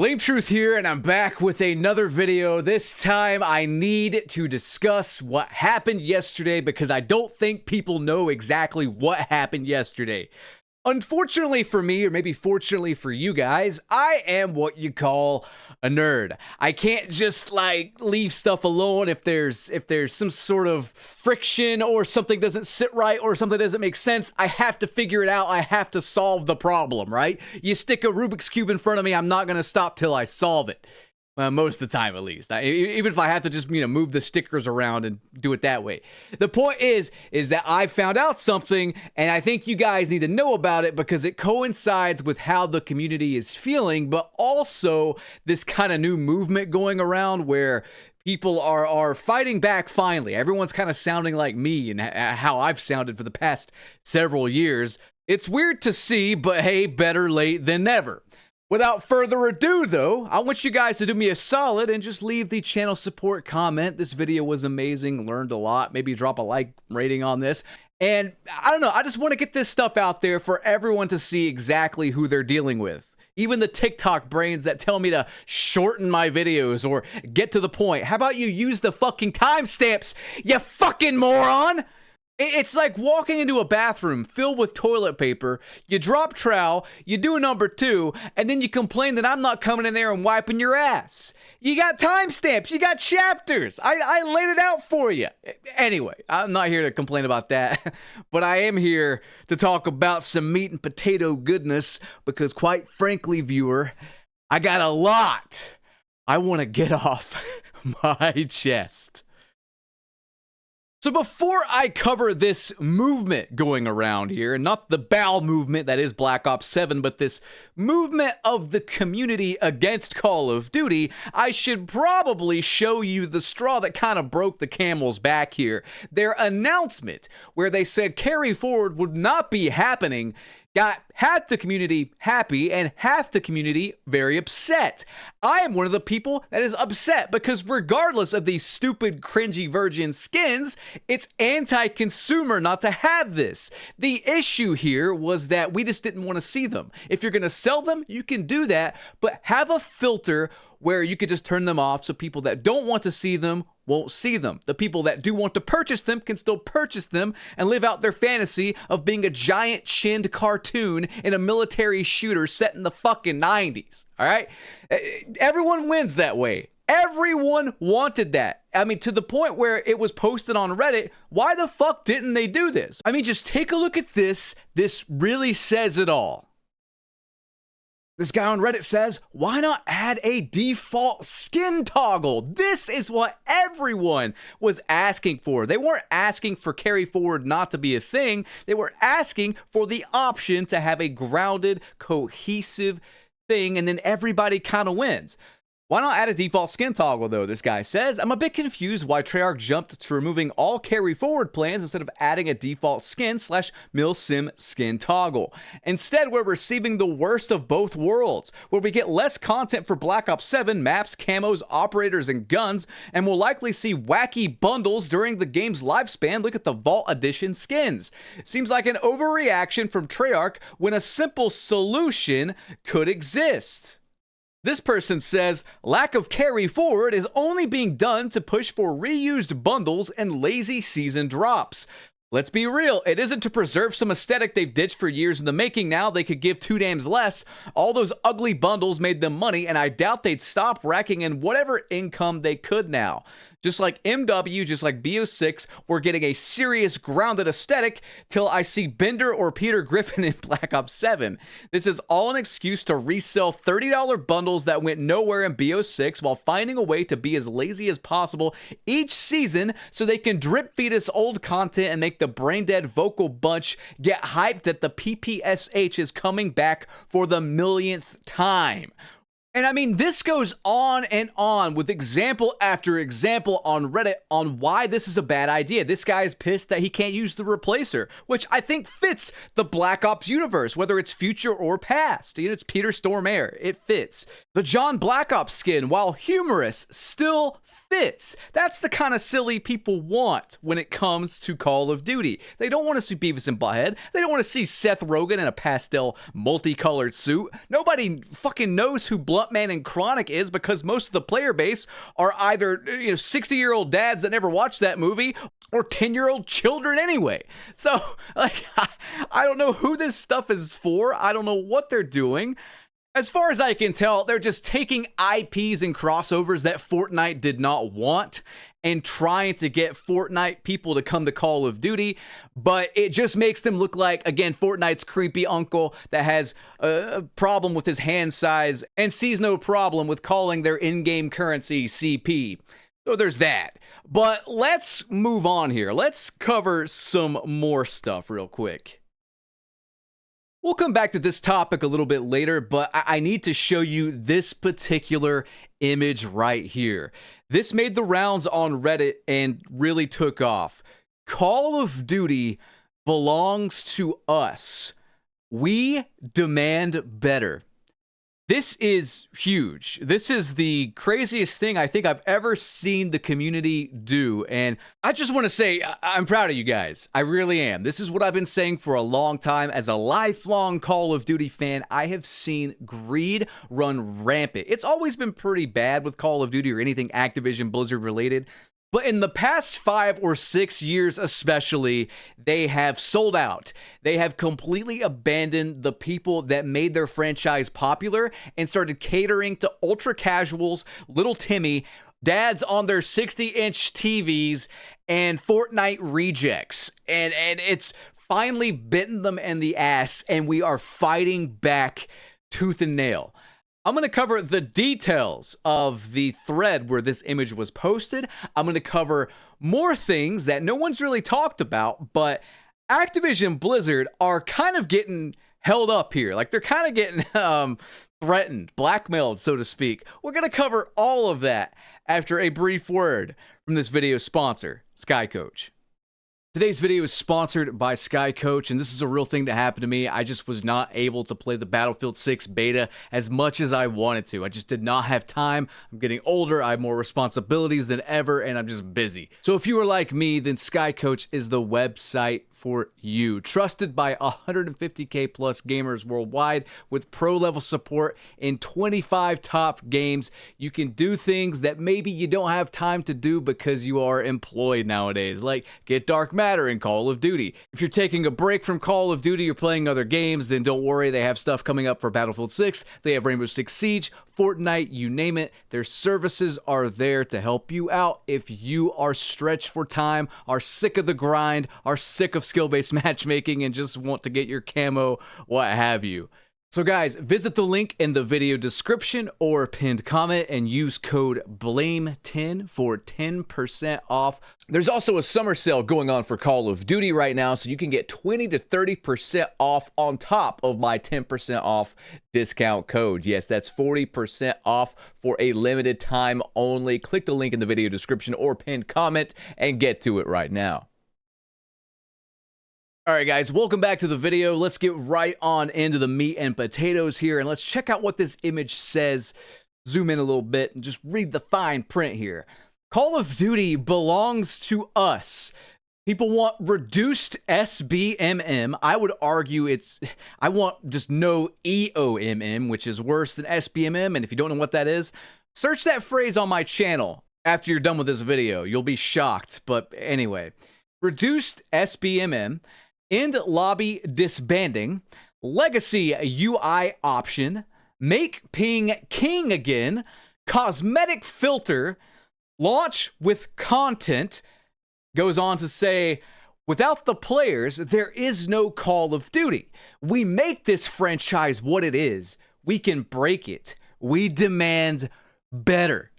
Lame Truth here, and I'm back with another video. This time I need to discuss what happened yesterday because I don't think people know exactly what happened yesterday. Unfortunately for me, or maybe fortunately for you guys, I am what you call a nerd. I can't just leave stuff alone if there's some sort of friction or something doesn't sit right or something doesn't make sense. I have to figure it out. I have to solve the problem, right? You stick a Rubik's Cube in front of me, I'm not going to stop till I solve it. Most of the time, at least. Even if I have to just, move the stickers around and do it that way. The point is that I found out something, and I think you guys need to know about it because it coincides with how the community is feeling, but also this kind of new movement going around where people are fighting back finally. Everyone's kind of sounding like me and how I've sounded for the past several years. It's weird to see, but hey, better late than never. Without further ado, though, I want you guys to do me a solid and just leave the channel support comment. This video was amazing, learned a lot. Maybe drop a like rating on this. And I don't know, I just want to get this stuff out there for everyone to see exactly who they're dealing with. Even the TikTok brains that tell me to shorten my videos or get to the point. How about you use the fucking timestamps, you fucking moron? It's like walking into a bathroom filled with toilet paper, you drop trowel, you do number 2, and then you complain that I'm not coming in there and wiping your ass. You got timestamps, you got chapters. I laid it out for you. Anyway, I'm not here to complain about that, but I am here to talk about some meat and potato goodness because quite frankly, viewer, I got a lot I want to get off my chest. So before I cover this movement going around here, not the bowel movement that is Black Ops 7, but this movement of the community against Call of Duty, I should probably show you the straw that kind of broke the camel's back here. Their announcement, where they said Carry Forward would not be happening, got half the community happy and half the community very upset. I am one of the people that is upset because regardless of these stupid, cringy virgin skins, it's anti-consumer not to have this. The issue here was that we just didn't want to see them. If you're going to sell them, you can do that, but have a filter where you could just turn them off so people that don't want to see them won't see them. The people that do want to purchase them can still purchase them and live out their fantasy of being a giant chinned cartoon in a military shooter set in the fucking 90s. All right? Everyone wins that way. Everyone wanted that. I mean, to the point where it was posted on Reddit. Why the fuck didn't they do this? I mean, just take a look at this. This really says it all. This guy on Reddit says, why not add a default skin toggle? This is what everyone was asking for. They weren't asking for Carry Forward not to be a thing. They were asking for the option to have a grounded, cohesive thing, and then everybody kind of wins. Why not add a default skin toggle, though, this guy says? I'm a bit confused why Treyarch jumped to removing all Carry Forward plans instead of adding a default skin/milsim skin toggle. Instead, we're receiving the worst of both worlds, where we get less content for Black Ops 7, maps, camos, operators, and guns, and we'll likely see wacky bundles during the game's lifespan. Look at the Vault Edition skins. Seems like an overreaction from Treyarch when a simple solution could exist. This person says, lack of Carry Forward is only being done to push for reused bundles and lazy season drops. Let's be real, it isn't to preserve some aesthetic they've ditched for years in the making now. They could give 2 dams less. All those ugly bundles made them money, and I doubt they'd stop racking in whatever income they could now. Just like MW, just like BO6, we're getting a serious grounded aesthetic till I see Bender or Peter Griffin in Black Ops 7. This is all an excuse to resell $30 bundles that went nowhere in BO6 while finding a way to be as lazy as possible each season so they can drip feed us old content and make the brain dead vocal bunch get hyped that the PPSH is coming back for the millionth time. And I mean, this goes on and on with example after example on Reddit on why this is a bad idea. This guy is pissed that he can't use the replacer, which I think fits the Black Ops universe, whether it's future or past. You know, it's Peter Stormare. It fits. The John Black Ops skin, while humorous, still fits. That's the kind of silly people want when it comes to Call of Duty. They don't want to see Beavis and Butthead. They don't want to see Seth Rogen in a pastel multicolored suit. Nobody fucking knows who Blunt Buttman and Chronic is, because most of the player base are either 60-year-old dads that never watched that movie or 10-year-old children anyway. So like I don't know who this stuff is for. I don't know what they're doing. As far as I can tell, they're just taking IPs and crossovers that Fortnite did not want and trying to get Fortnite people to come to Call of Duty, but it just makes them look like, again, Fortnite's creepy uncle that has a problem with his hand size and sees no problem with calling their in-game currency CP. So there's that. But let's move on here. Let's cover some more stuff real quick. We'll come back to this topic a little bit later, but I need to show you this particular image right here. This made the rounds on Reddit and really took off. Call of Duty belongs to us. We demand better. This is huge. This is the craziest thing I think I've ever seen the community do. And I just want to say, I'm proud of you guys. I really am. This is what I've been saying for a long time. As a lifelong Call of Duty fan, I have seen greed run rampant. It's always been pretty bad with Call of Duty or anything Activision Blizzard related. But in the past 5 or 6 years especially, they have sold out. They have completely abandoned the people that made their franchise popular and started catering to ultra casuals, little Timmy, dads on their 60-inch TVs, and Fortnite rejects. And it's finally bitten them in the ass, and we are fighting back tooth and nail. I'm going to cover the details of the thread where this image was posted. I'm going to cover more things that no one's really talked about, but Activision Blizzard are kind of getting held up here. Like, they're kind of getting threatened, blackmailed, so to speak. We're going to cover all of that after a brief word from this video's sponsor, SkyCoach. Today's video is sponsored by SkyCoach, and this is a real thing that happened to me. I just was not able to play the Battlefield 6 beta as much as I wanted to. I just did not have time. I'm getting older, I have more responsibilities than ever, and I'm just busy. So if you are like me, then SkyCoach is the website for you. Trusted by 150k plus gamers worldwide with pro level support in 25 top games. You can do things that maybe you don't have time to do because you are employed nowadays, like get Dark Matter in Call of Duty. If you're taking a break from Call of Duty or playing other games, then don't worry, they have stuff coming up for Battlefield 6. They have Rainbow Six Siege, Fortnite, you name it. Their services are there to help you out if you are stretched for time, are sick of the grind, are sick of skill-based matchmaking, and just want to get your camo, what have you. So guys, visit the link in the video description or pinned comment and use code BLAME10 for 10% off. There's also a summer sale going on for Call of Duty right now, so you can get 20 to 30% off on top of my 10% off discount code. Yes, that's 40% off for a limited time only. Click the link in the video description or pinned comment and get to it right now. Alright guys, welcome back to the video. Let's get right on into the meat and potatoes here, and let's check out what this image says. Zoom in a little bit and just read the fine print here. Call of Duty belongs to us. People want reduced SBMM. I would argue I want just no EOMM, which is worse than SBMM, and if you don't know what that is, search that phrase on my channel after you're done with this video. You'll be shocked, but anyway. Reduced SBMM. End lobby disbanding, legacy UI option, make ping king again, cosmetic filter, launch with content. Goes on to say, without the players, there is no Call of Duty. We make this franchise what it is. We can break it. We demand better.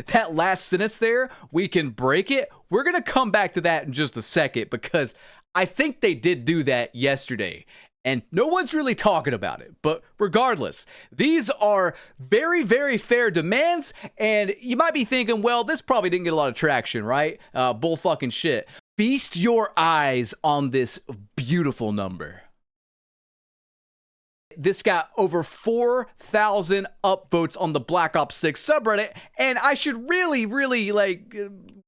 That last sentence there, we can break it. We're going to come back to that in just a second because I think they did do that yesterday, and no one's really talking about it. But regardless, these are very, very fair demands, and you might be thinking, well, this probably didn't get a lot of traction, right? Bull fucking shit. Feast your eyes on this beautiful number. This got over 4,000 upvotes on the Black Ops 6 subreddit, and I should really,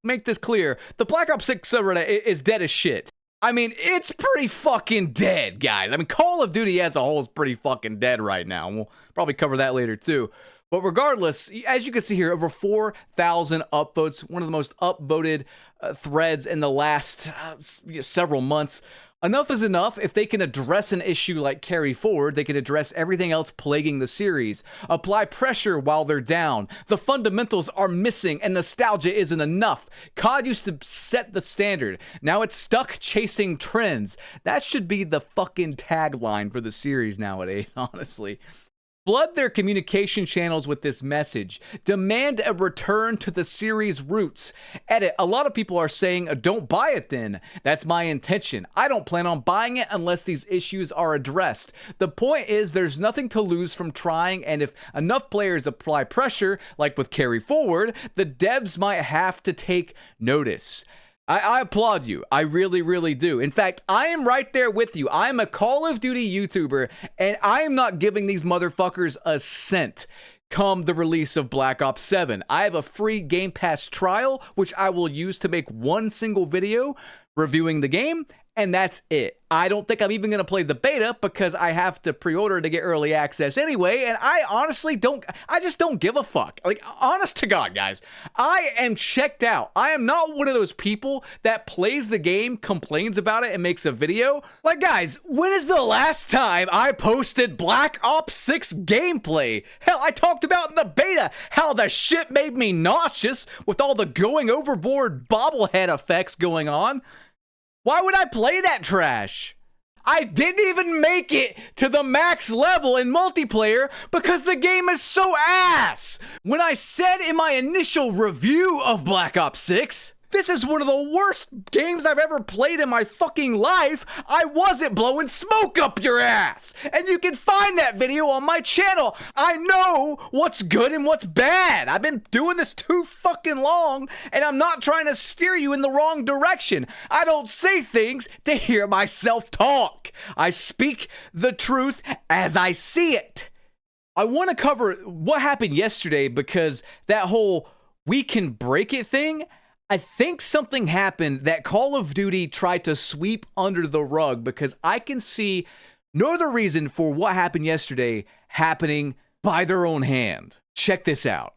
make this clear. The Black Ops 6 subreddit is dead as shit. I mean, it's pretty fucking dead, guys. I mean, Call of Duty as a whole is pretty fucking dead right now. And we'll probably cover that later, too. But regardless, as you can see here, over 4,000 upvotes, one of the most upvoted threads in the last several months. Enough is enough. If they can address an issue like Carry Forward, they can address everything else plaguing the series. Apply pressure while they're down. The fundamentals are missing and nostalgia isn't enough. COD used to set the standard. Now it's stuck chasing trends. That should be the fucking tagline for the series nowadays, honestly. Flood their communication channels with this message. Demand a return to the series' roots. Edit. A lot of people are saying, don't buy it then. That's my intention. I don't plan on buying it unless these issues are addressed. The point is there's nothing to lose from trying, and if enough players apply pressure, like with Carry Forward, the devs might have to take notice. I applaud you. I really, really do. In fact, I am right there with you. I am a Call of Duty YouTuber, and I am not giving these motherfuckers a cent come the release of Black Ops 7. I have a free Game Pass trial, which I will use to make one single video reviewing the game, and that's it. I don't think I'm even going to play the beta because I have to pre-order to get early access anyway, and I honestly I just don't give a fuck. Like, honest to God, guys, I am checked out. I am not one of those people that plays the game, complains about it, and makes a video. Like, guys, when is the last time I posted Black Ops 6 gameplay? Hell, I talked about in the beta how the shit made me nauseous with all the going overboard bobblehead effects going on. Why would I play that trash? I didn't even make it to the max level in multiplayer because the game is so ass. When I said in my initial review of Black Ops 6, this is one of the worst games I've ever played in my fucking life, I wasn't blowing smoke up your ass. And you can find that video on my channel. I know what's good and what's bad. I've been doing this too fucking long, and I'm not trying to steer you in the wrong direction. I don't say things to hear myself talk. I speak the truth as I see it. I want to cover what happened yesterday because that whole we can break it thing, I think something happened that Call of Duty tried to sweep under the rug because I can see no other reason for what happened yesterday happening by their own hand. Check this out.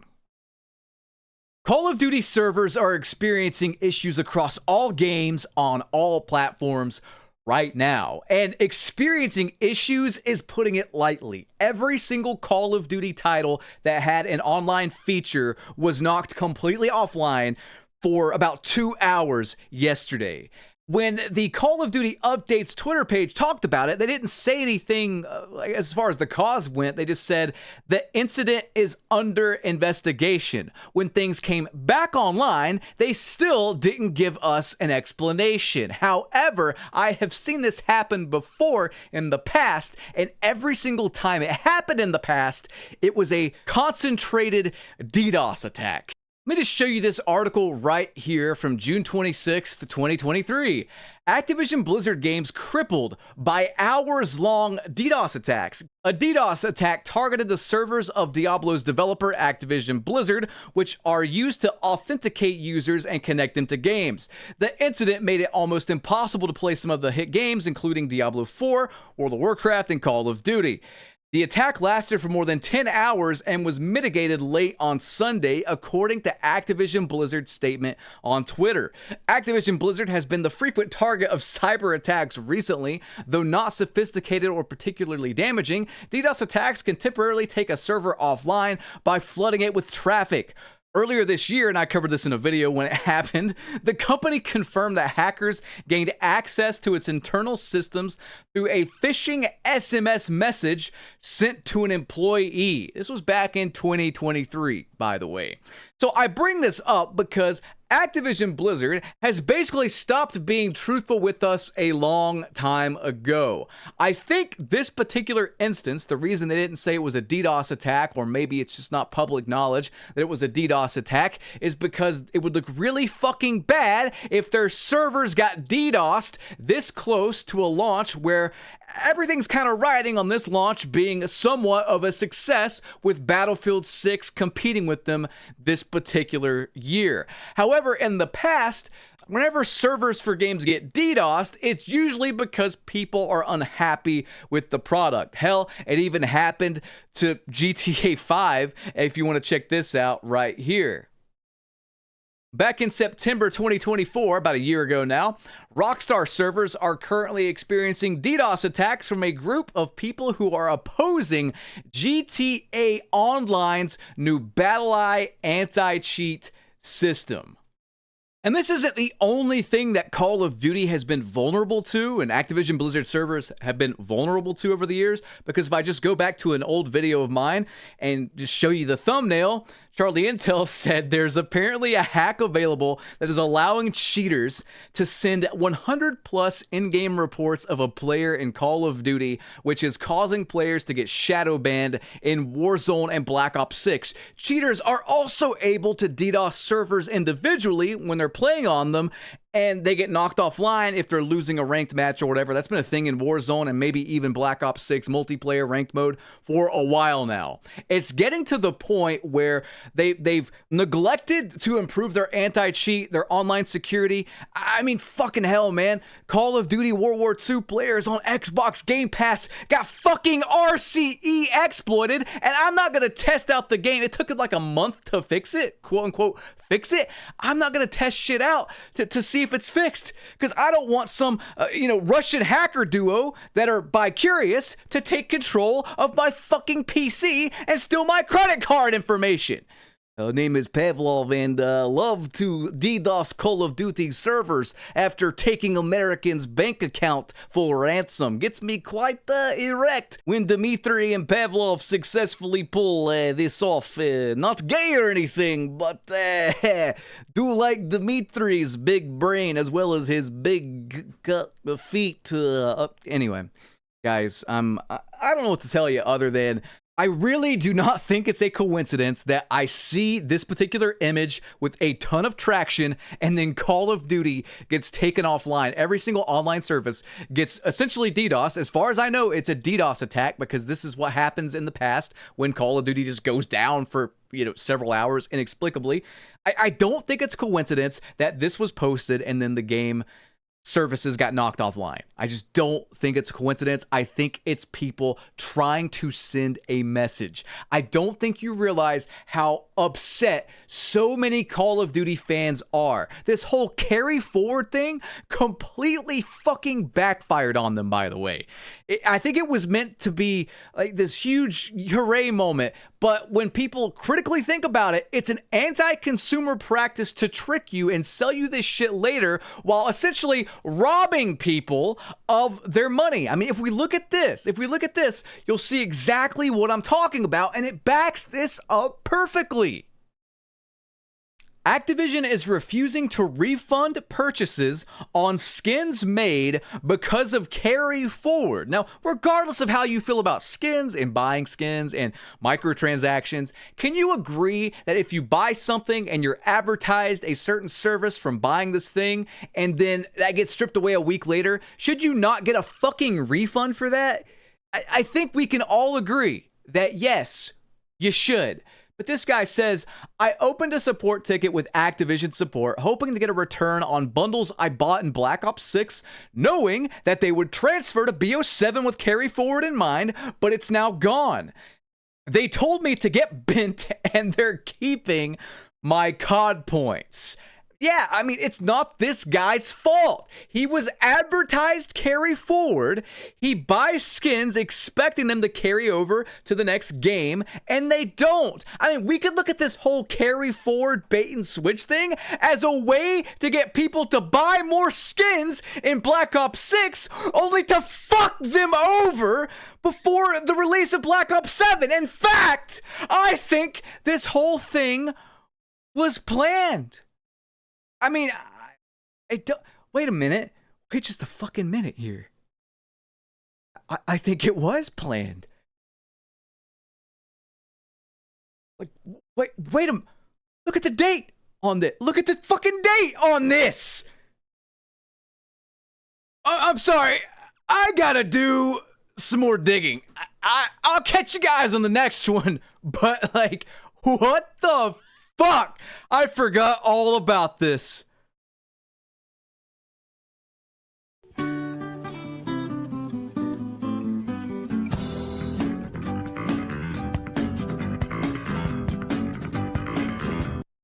Call of Duty servers are experiencing issues across all games on all platforms right now. And experiencing issues is putting it lightly. Every single Call of Duty title that had an online feature was knocked completely offline for about 2 hours yesterday. When the Call of Duty Updates Twitter page talked about it, they didn't say anything as far as the cause went. They just said the incident is under investigation. When things came back online, they still didn't give us an explanation. However, I have seen this happen before in the past, and every single time it happened in the past, it was a concentrated DDoS attack. Let me just show you this article right here from June 26th, 2023. Activision Blizzard games crippled by hours-long DDoS attacks. A DDoS attack targeted the servers of Diablo's developer Activision Blizzard, which are used to authenticate users and connect them to games. The incident made it almost impossible to play some of the hit games, including Diablo 4, World of Warcraft, and Call of Duty. The attack lasted for more than 10 hours and was mitigated late on Sunday, according to Activision Blizzard's statement on Twitter. Activision Blizzard has been the frequent target of cyber attacks recently. Though not sophisticated or particularly damaging, DDoS attacks can temporarily take a server offline by flooding it with traffic. Earlier this year, and I covered this in a video when it happened, the company confirmed that hackers gained access to its internal systems through a phishing SMS message sent to an employee. This was back in 2023, by the way. So I bring this up because Activision Blizzard has basically stopped being truthful with us a long time ago. I think this particular instance, the reason they didn't say it was a DDoS attack, or maybe it's just not public knowledge that it was a DDoS attack, is because it would look really fucking bad if their servers got DDoSed this close to a launch where everything's kind of riding on this launch being somewhat of a success, with Battlefield 6 competing with them this particular year. However, in the past, whenever servers for games get DDoSed, it's usually because people are unhappy with the product. Hell, it even happened to GTA 5, if you want to check this out right here. Back in September 2024, about a year ago now, Rockstar servers are currently experiencing DDoS attacks from a group of people who are opposing GTA Online's new BattlEye anti-cheat system. And this isn't the only thing that Call of Duty has been vulnerable to, and Activision Blizzard servers have been vulnerable to over the years, because if I just go back to an old video of mine and just show you the thumbnail, Charlie Intel said there's apparently a hack available that is allowing cheaters to send 100 plus in-game reports of a player in Call of Duty, which is causing players to get shadow banned in Warzone and Black Ops 6. Cheaters are also able to DDoS servers individually when they're playing on them, and they get knocked offline if they're losing a ranked match or whatever. That's been a thing in Warzone and maybe even Black Ops 6 multiplayer ranked mode for a while now. It's getting to the point where they've neglected to improve their anti-cheat, their online security. I mean, fucking hell, man. Call of Duty World War II players on Xbox Game Pass got fucking RCE exploited, and I'm not going to test out the game. It took it like a month to fix it, quote unquote, fix it. I'm not going to test shit out to see if it's fixed, because I don't want some, Russian hacker duo that are bi-curious to take control of my fucking PC and steal my credit card information. Name is Pavlov, and love to DDoS Call of Duty servers after taking Americans' bank account for ransom. Gets me quite erect when Dmitry and Pavlov successfully pull this off. Not gay or anything, but do like Dmitry's big brain as well as his big feet. Anyway, guys, I don't know what to tell you other than I really do not think it's a coincidence that I see this particular image with a ton of traction and then Call of Duty gets taken offline. Every single online service gets essentially DDoS. As far as I know, it's a DDoS attack, because this is what happens in the past when Call of Duty just goes down for several hours inexplicably. I don't think it's coincidence that this was posted and then the game services got knocked offline. I just don't think it's a coincidence. I think it's people trying to send a message. I don't think you realize how upset so many Call of Duty fans are. This whole carry forward thing completely fucking backfired on them, by the way. I think it was meant to be like this huge hooray moment, but when people critically think about it, it's an anti-consumer practice to trick you and sell you this shit later while essentially robbing people of their money. I mean, if we look at this, you'll see exactly what I'm talking about, and it backs this up perfectly. Activision is refusing to refund purchases on skins made because of carry forward. Now, regardless of how you feel about skins and buying skins and microtransactions, can you agree that if you buy something and you're advertised a certain service from buying this thing and then that gets stripped away a week later, should you not get a fucking refund for that? I think we can all agree that yes, you should. But this guy says, I opened a support ticket with Activision support, hoping to get a return on bundles I bought in Black Ops 6, knowing that they would transfer to BO7 with carry forward in mind, but it's now gone. They told me to get bent, and they're keeping my COD points. Yeah, I mean, it's not this guy's fault. He was advertised carry forward. He buys skins expecting them to carry over to the next game, and they don't. I mean, we could look at this whole carry forward bait and switch thing as a way to get people to buy more skins in Black Ops 6, only to fuck them over before the release of Black Ops 7. In fact, I think this whole thing was planned. I mean, wait a minute. Wait just a fucking minute here. I think it was planned. Like, wait a minute. Look at the date on this. Look at the fucking date on this. I'm sorry. I gotta do some more digging. I'll catch you guys on the next one. But, like, what the fuck? I forgot all about this.